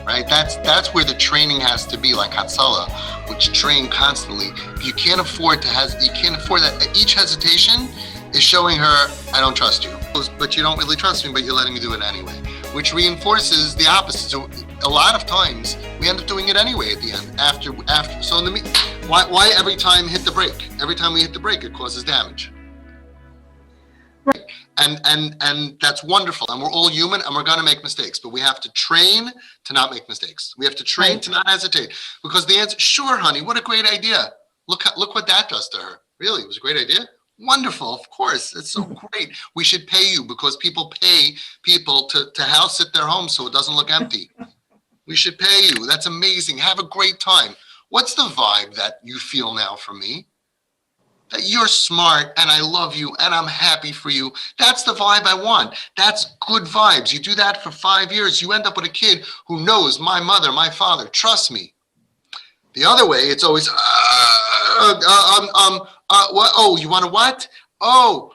right? That's where the training has to be, like Hatzalah, which train constantly. You can't afford that. Each hesitation is showing her, I don't trust you. But you don't really trust me, but you're letting me do it anyway, which reinforces the opposite. So a lot of times we end up doing it anyway at the end, after. So why every time hit the brake? Every time we hit the brake, it causes damage. Right. And that's wonderful. And we're all human and we're going to make mistakes, but we have to train to not make mistakes. We have to train to not hesitate, because the answer, sure, honey, what a great idea. Look what that does to her. Really, it was a great idea. Wonderful, of course. It's so great. We should pay you, because people pay people to house sit their home so it doesn't look empty. We should pay you. That's amazing. Have a great time. What's the vibe that you feel now from me? That you're smart and I love you and I'm happy for you. That's the vibe I want. That's good vibes. You do that for 5 years, you end up with a kid who knows my mother, my father, trust me. The other way, it's always, what? Oh, you want to what? Oh,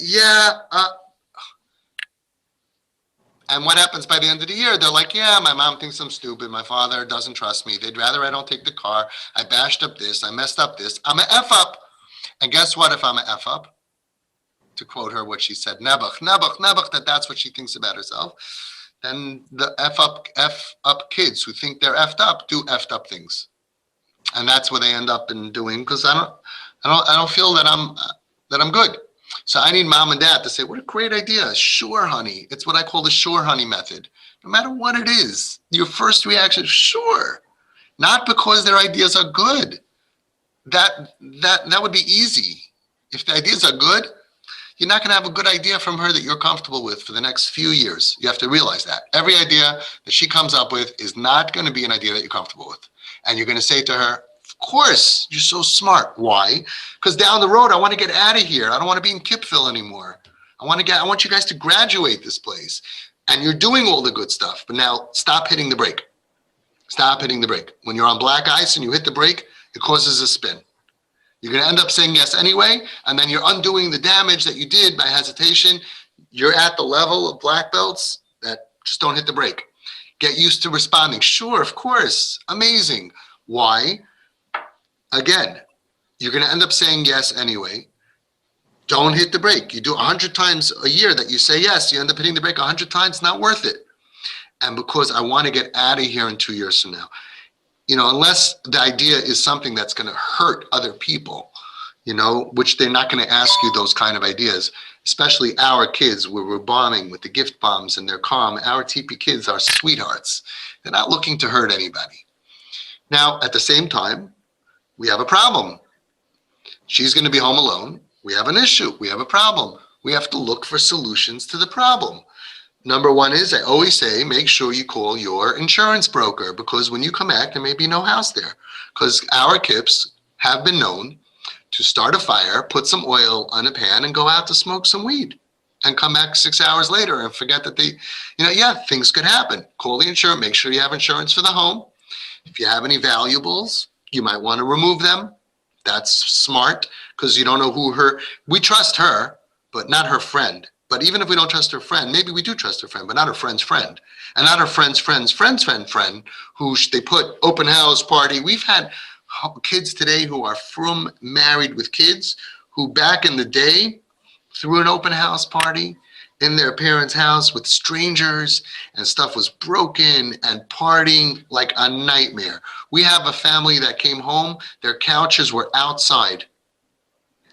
yeah. And what happens by the end of the year? They're like, yeah, my mom thinks I'm stupid. My father doesn't trust me. They'd rather I don't take the car. I bashed up this. I messed up this. I'm an F up. And guess what? If I'm an F up, to quote her, what she said, nebuch, that's what she thinks about herself. Then the F up kids who think they're F'd up do F'd up things. And that's what they end up in doing, because I don't feel that I'm good. So I need mom and dad to say, what a great idea. Sure, honey. It's what I call the sure, honey method. No matter what it is, your first reaction, sure. Not because their ideas are good. That would be easy. If the ideas are good, you're not going to have a good idea from her that you're comfortable with for the next few years. You have to realize that. Every idea that she comes up with is not going to be an idea that you're comfortable with. And you're going to say to her, of course, you're so smart. Why? Because down the road, I want to get out of here. I don't want to be in Kipville anymore. I want you guys to graduate this place. And you're doing all the good stuff. But now stop hitting the brake. Stop hitting the brake. When you're on black ice and you hit the brake, it causes a spin. You're going to end up saying yes anyway, and then you're undoing the damage that you did by hesitation. You're at the level of black belts that just don't hit the brake. Get used to responding. Sure, of course, amazing. Why? Again, you're going to end up saying yes anyway. Don't hit the brake. You do 100 times a year that you say yes, you end up hitting the brake 100 times, not worth it. And because I want to get out of here in 2 years from now, unless the idea is something that's going to hurt other people, which they're not going to ask you those kind of ideas, especially our kids, where we're bombing with the gift bombs and they're calm. Our TP kids are sweethearts. They're not looking to hurt anybody. Now, at the same time, we have a problem. She's going to be home alone. We have an issue. We have a problem. We have to look for solutions to the problem. Number one is, I always say, make sure you call your insurance broker, because when you come back, there may be no house there. Because our kids have been known to start a fire, put some oil on a pan, and go out to smoke some weed, and come back 6 hours later and forget that things could happen. Call the insurance. Make sure you have insurance for the home. If you have any valuables, you might want to remove them. That's smart, because you don't know we trust her, but not her friend. But even if we don't trust her friend, maybe we do trust her friend, but not her friend's friend. And not her friend's friend, who they put open house party. We've had kids today who are from married with kids who back in the day threw an open house party in their parents' house with strangers, and stuff was broken and partying like a nightmare. We have a family that came home, their couches were outside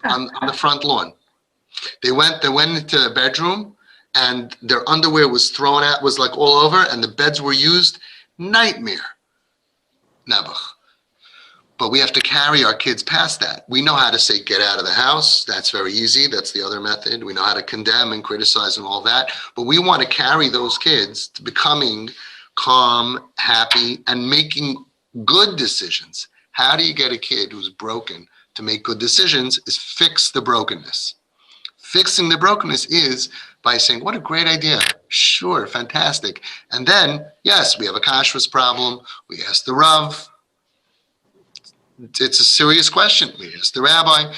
on the front lawn. They went into the bedroom and their underwear was thrown out, was like all over, and the beds were used. Nightmare. Never. But we have to carry our kids past that. We know how to say, get out of the house. That's very easy. That's the other method. We know how to condemn and criticize and all that. But we want to carry those kids to becoming calm, happy, and making good decisions. How do you get a kid who's broken to make good decisions? Is fix the brokenness. Fixing the brokenness is by saying, what a great idea. Sure, fantastic. And then, yes, we have a kashrus problem. We ask the Rav. It's a serious question. We ask the rabbi.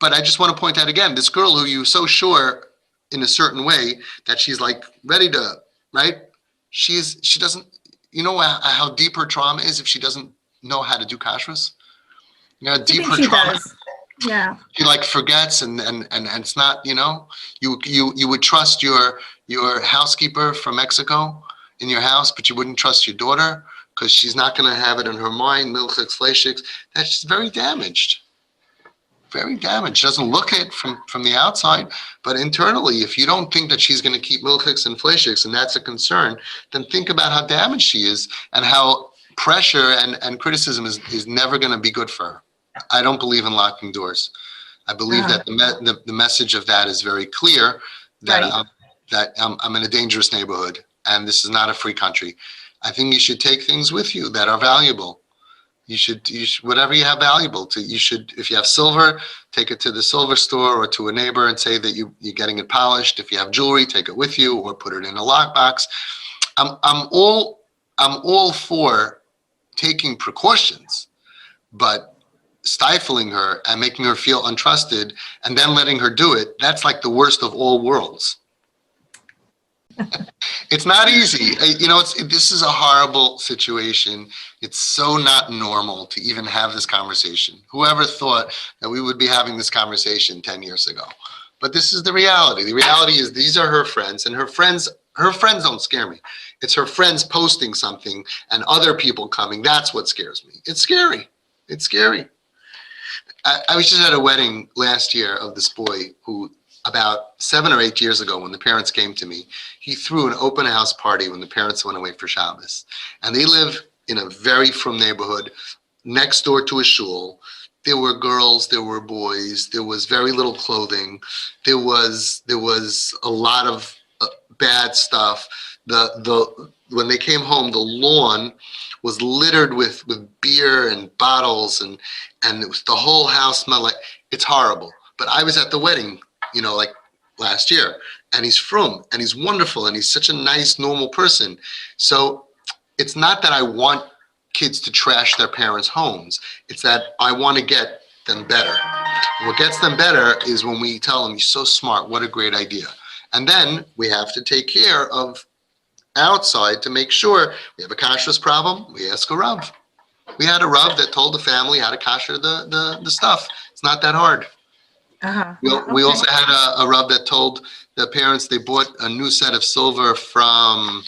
But I just want to point out again, this girl who you're so sure in a certain way that she's like ready to, right? she doesn't, you know how deep her trauma is if she doesn't know how to do kashrus? You know how I deep think her she trauma. does. Yeah. She like forgets and it's not, you know, you would trust your housekeeper from Mexico in your house, but you wouldn't trust your daughter because she's not going to have it in her mind, milchiks, fleishiks. That's just very damaged. Very damaged. She doesn't look it from the outside, but internally, if you don't think that she's going to keep milchiks and fleishiks, and that's a concern, then think about how damaged she is and how pressure and criticism is never going to be good for her. I don't believe in locking doors. I believe that the message of that is very clear, that Right. I'm in a dangerous neighborhood and this is not a free country. I think you should take things with you that are valuable. You should whatever you have valuable to. You should, if you have silver, take it to the silver store or to a neighbor and say that you're getting it polished. If you have jewelry, take it with you or put it in a lockbox. I'm all for taking precautions, but stifling her and making her feel untrusted and then letting her do it, that's like the worst of all worlds. It's not easy. You know, this is a horrible situation. It's so not normal to even have this conversation. Whoever thought that we would be having this conversation 10 years ago? But this is the reality. The reality is these are her friends, and her friends don't scare me. It's her friends posting something and other people coming. That's what scares me. It's scary. It's scary. I was just at a wedding last year of this boy who, about 7 or 8 years ago, when the parents came to me, he threw an open house party when the parents went away for Shabbos. And they live in a very frum neighborhood next door to a shul. There were girls, there were boys, there was very little clothing. There was a lot of bad stuff. When they came home, the lawn was littered with beer and bottles, and it was, the whole house smelled like, it's horrible. But I was at the wedding, you know, like last year, and he's frum and he's wonderful and he's such a nice, normal person. So it's not that I want kids to trash their parents' homes. It's that I want to get them better. And what gets them better is when we tell them, you're so smart, what a great idea. And then we have to take care of outside to make sure we have a kashrus problem, we ask a rav. We had a rav that told the family how to kasher the stuff. It's not that hard. We also had a rav that told the parents they bought a new set of silver from,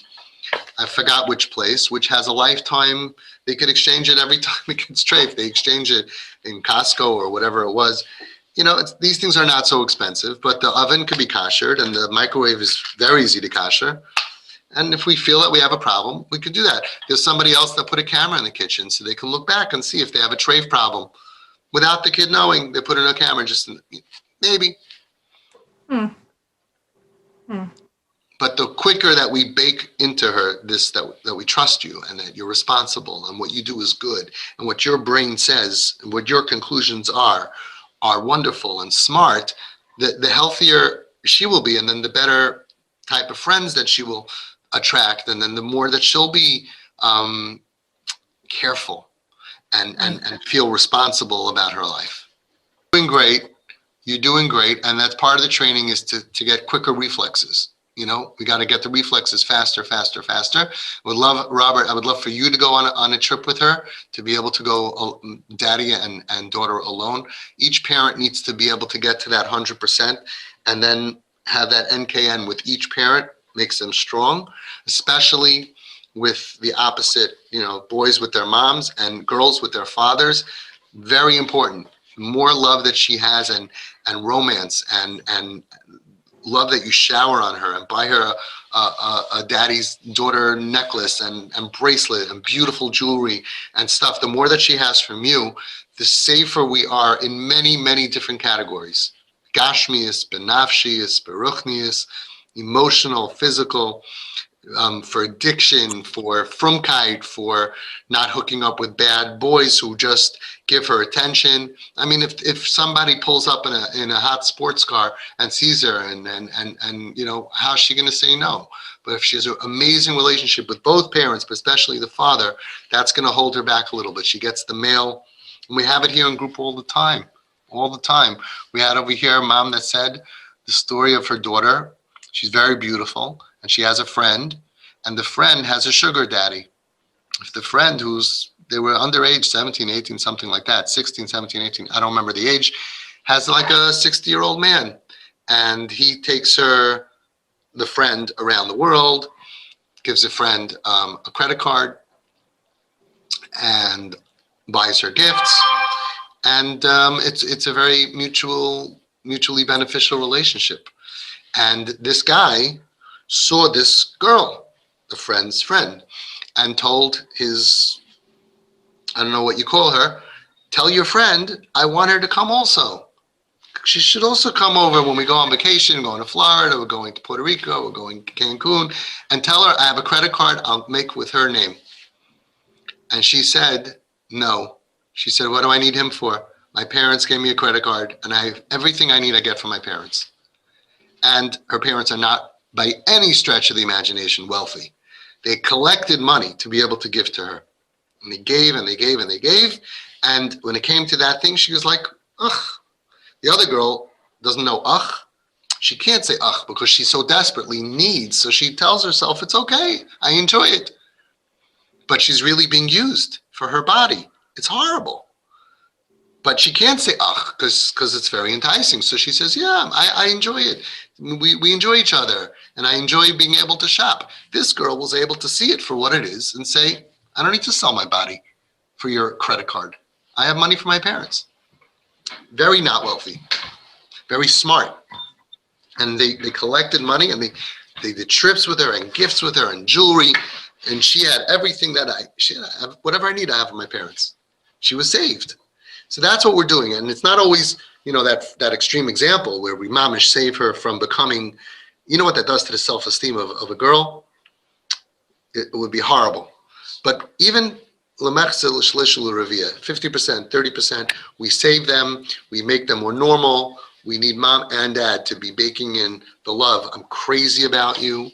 I forgot which place, which has a lifetime. They could exchange it every time it gets strafed. They exchange it in Costco or whatever it was. You know, these things are not so expensive, but the oven could be kashered and the microwave is very easy to kasher. And if we feel that we have a problem, we could do that. There's somebody else that put a camera in the kitchen so they can look back and see if they have a treif problem. Without the kid knowing, they put in a camera, maybe. But the quicker that we bake into her this, that we trust you and that you're responsible and what you do is good and what your brain says and what your conclusions are wonderful and smart, the healthier she will be, and then the better type of friends that she will attract, and then the more that she'll be careful and feel responsible about her life. You're doing great, and that's part of the training is to get quicker reflexes. You know, we got to get the reflexes faster. Robert, I would love for you to go on a trip with her, to be able to go daddy and daughter alone. Each parent needs to be able to get to that 100% and then have that NKN with each parent makes them strong, especially with the opposite, you know, boys with their moms and girls with their fathers. Very important. More love that she has and romance and love that you shower on her and buy her a daddy's daughter necklace and bracelet and beautiful jewelry and stuff. The more that she has from you, the safer we are in many, many different categories. Gashmius, benafshius, beruchnius, emotional, physical, for addiction, for frumkeit, for not hooking up with bad boys who just give her attention. I mean, if somebody pulls up in a hot sports car and sees her and you know, how's she going to say no? But if she has an amazing relationship with both parents, but especially the father, that's going to hold her back a little bit. She gets the male, and we have it here in group all the time. All the time. We had over here a mom that said the story of her daughter. She's very beautiful and she has a friend and the friend has a sugar daddy. If the friend they were underage, 17, 18, something like that, 16, 17, 18, I don't remember the age, has like a 60-year-old man, and he takes the friend around the world, gives the friend a credit card, and buys her gifts, and it's a very mutually beneficial relationship. And this guy saw this girl, the friend's friend, and told his, I don't know what you call her, tell your friend I want her to come also. She should also come over when we go on vacation, going to Florida, we're going to Puerto Rico, we're going to Cancun, and tell her I have a credit card I'll make with her name. And she said, no. She said, what do I need him for? My parents gave me a credit card, and I have everything I need I get from my parents. And her parents are not, by any stretch of the imagination, wealthy. They collected money to be able to give to her. And they gave, and they gave, and they gave. And when it came to that thing, she was like, ugh. The other girl doesn't know ugh. She can't say ugh because she so desperately needs. So she tells herself, it's okay, I enjoy it. But she's really being used for her body. It's horrible. But she can't say ugh because it's very enticing. So she says, yeah, I enjoy it. We enjoy each other, and I enjoy being able to shop. This girl was able to see it for what it is and say, I don't need to sell my body for your credit card. I have money from my parents. Very not wealthy, very smart. And they collected money, and they did trips with her and gifts with her and jewelry. And she had everything whatever I need, I have from my parents. She was saved. So that's what we're doing. And it's not always, that extreme example where we mamish save her from becoming, you know what that does to the self-esteem of a girl? It would be horrible. But even 50%, 30%, we save them, we make them more normal. We need mom and dad to be baking in the love. I'm crazy about you.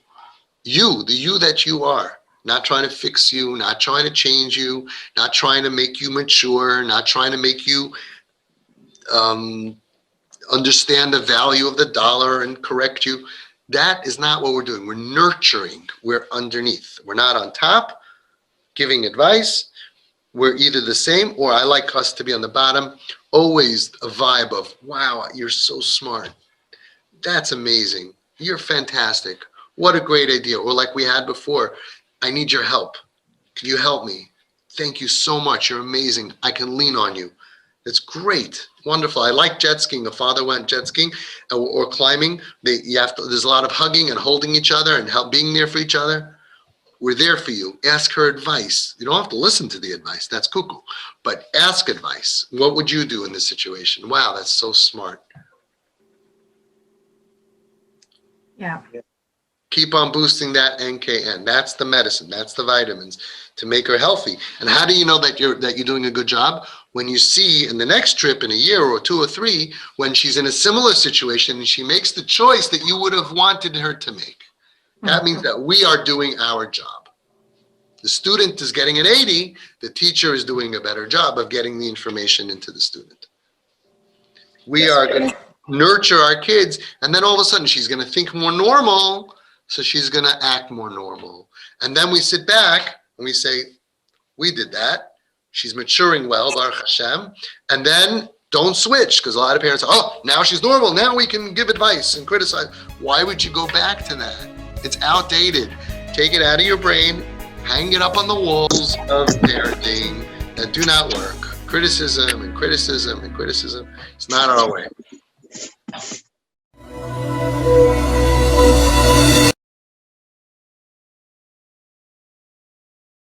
You, the you that you are. Not trying to fix you, not trying to change you, not trying to make you mature, not trying to make you understand the value of the dollar and correct you. That is not what we're doing. We're nurturing. We're underneath. We're not on top giving advice. We're either the same, or I like us to be on the bottom. Always a vibe of, wow, you're so smart. That's amazing. You're fantastic. What a great idea. Or like we had before, I need your help. Can you help me? Thank you so much. You're amazing. I can lean on you. It's great. Wonderful. I like jet skiing. The father went jet skiing or climbing. There's a lot of hugging and holding each other and being there for each other. We're there for you. Ask her advice. You don't have to listen to the advice. That's cuckoo. But ask advice. What would you do in this situation? Wow, that's so smart. Yeah. Keep on boosting that NKN. That's the medicine. That's the vitamins to make her healthy. And how do you know that you're doing a good job? When you see in the next trip in a year or 2 or 3, when she's in a similar situation and she makes the choice that you would have wanted her to make. That means that we are doing our job. The student is getting an 80. The teacher is doing a better job of getting the information into the student. We are going to nurture our kids, and then all of a sudden she's going to think more normal, so she's going to act more normal. And then we sit back and we say, we did that. She's maturing well, Baruch Hashem. And then don't switch, because a lot of parents are, oh, now she's normal. Now we can give advice and criticize. Why would you go back to that? It's outdated. Take it out of your brain, hang it up on the walls of parenting that do not work. Criticism and criticism and criticism. It's not our way.